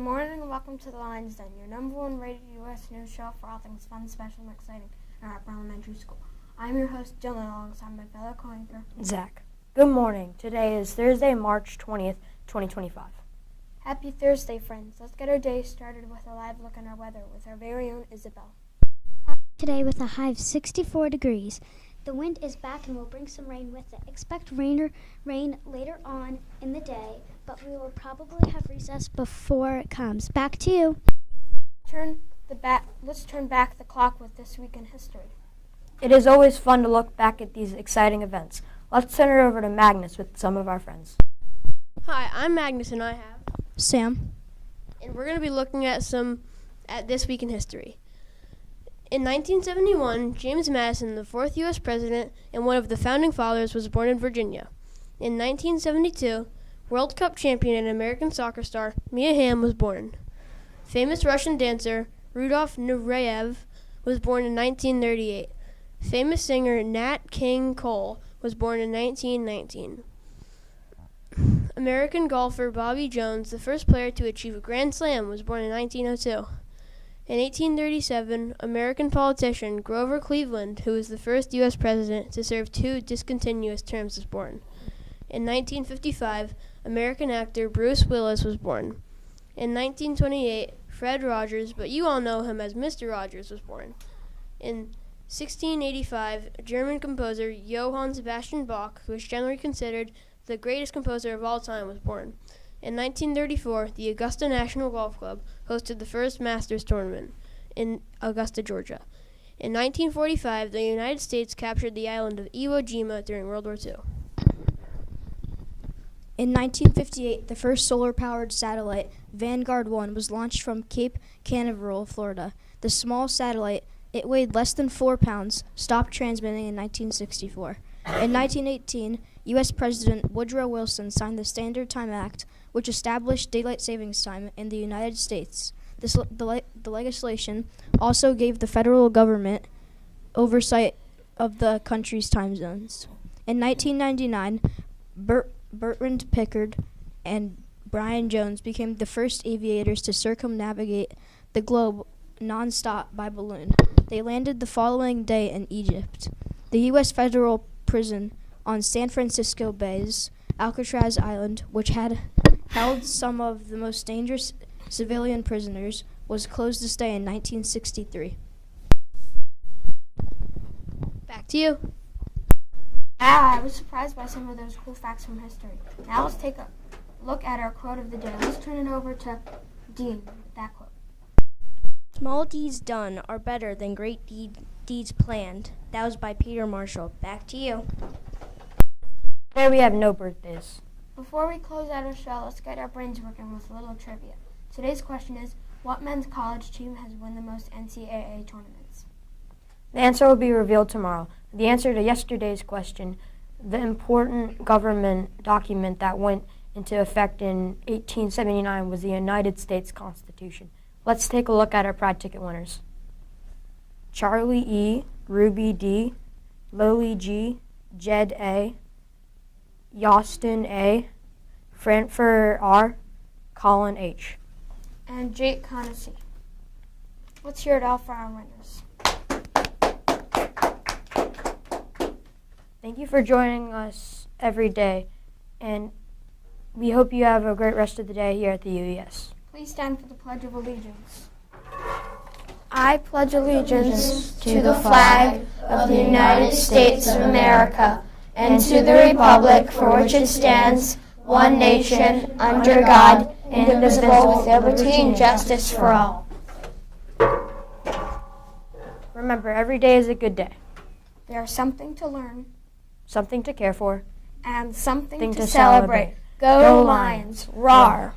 morning and welcome to the Lion's Den, your number one rated U.S. news show for all things fun, special, and exciting in our elementary school. I'm your host, Dylan, alongside my fellow co-anchor, Zach. Good morning. Today is Thursday, March 20th, 2025. Happy Thursday, friends. Let's get our day started with a live look at our weather with our very own Isabel. Today with a high of 64 degrees. The wind is back and will bring some rain with it. Expect rain later on in the day, but we will probably have recess before it comes. Back to you. Let's turn back the clock with This Week in History. It is always fun to look back at these exciting events. Let's turn it over to Magnus with some of our friends. Hi, I'm Magnus and I have Sam. And we're going to be looking at This Week in History. In 1971, James Madison, the fourth U.S. president and one of the founding fathers, was born in Virginia. In 1972, World Cup champion and American soccer star Mia Hamm was born. Famous Russian dancer Rudolf Nureyev was born in 1938. Famous singer Nat King Cole was born in 1919. American golfer Bobby Jones, the first player to achieve a Grand Slam, was born in 1902. In 1837, American politician Grover Cleveland, who was the first U.S. president to serve 2 discontinuous terms, was born. In 1955, American actor Bruce Willis was born. In 1928, Fred Rogers, but you all know him as Mr. Rogers, was born. In 1685, German composer Johann Sebastian Bach, who is generally considered the greatest composer of all time, was born. In 1934, the Augusta National Golf Club hosted the first Masters tournament in Augusta, Georgia. In 1945, the United States captured the island of Iwo Jima during World War II. In 1958, the first solar-powered satellite, Vanguard 1, was launched from Cape Canaveral, Florida. The small satellite, it weighed less than 4 pounds, stopped transmitting in 1964. In 1918, U.S. President Woodrow Wilson signed the Standard Time Act, which established daylight savings time in the United States. The legislation also gave the federal government oversight of the country's time zones. In 1999, Bertrand Pickard and Brian Jones became the first aviators to circumnavigate the globe non-stop by balloon. They landed the following day in Egypt. The U.S. federal prison on San Francisco Bay's Alcatraz Island, which had held some of the most dangerous civilian prisoners, was closed this day in 1963. Back to you. I was surprised by some of those cool facts from history. Now let's take a look at our quote of the day. Let's turn it over to Dean with that quote. Small deeds done are better than great deeds planned. That was by Peter Marshall. Back to you. Today we have no birthdays. Before we close out our show, let's get our brains working with a little trivia. Today's question is, what men's college team has won the most NCAA tournaments? The answer will be revealed tomorrow. The answer to yesterday's question, the important government document that went into effect in 1879 was the United States Constitution. Let's take a look at our Pride Ticket winners. Charlie E., Ruby D., Lily G., Jed A., Yostin A., Frankfurt R., Colin H. And Jake Conacy. Let's hear it all for our winners. Thank you for joining us every day, and we hope you have a great rest of the day here at the UES. Please stand for the Pledge of Allegiance. I pledge allegiance to the flag of the United States of America and to the republic for which it stands, one nation, under God, indivisible, with liberty and justice for all. Remember, every day is a good day. There's something to learn, Something to care for, and something to to celebrate. Go Lions! Roar!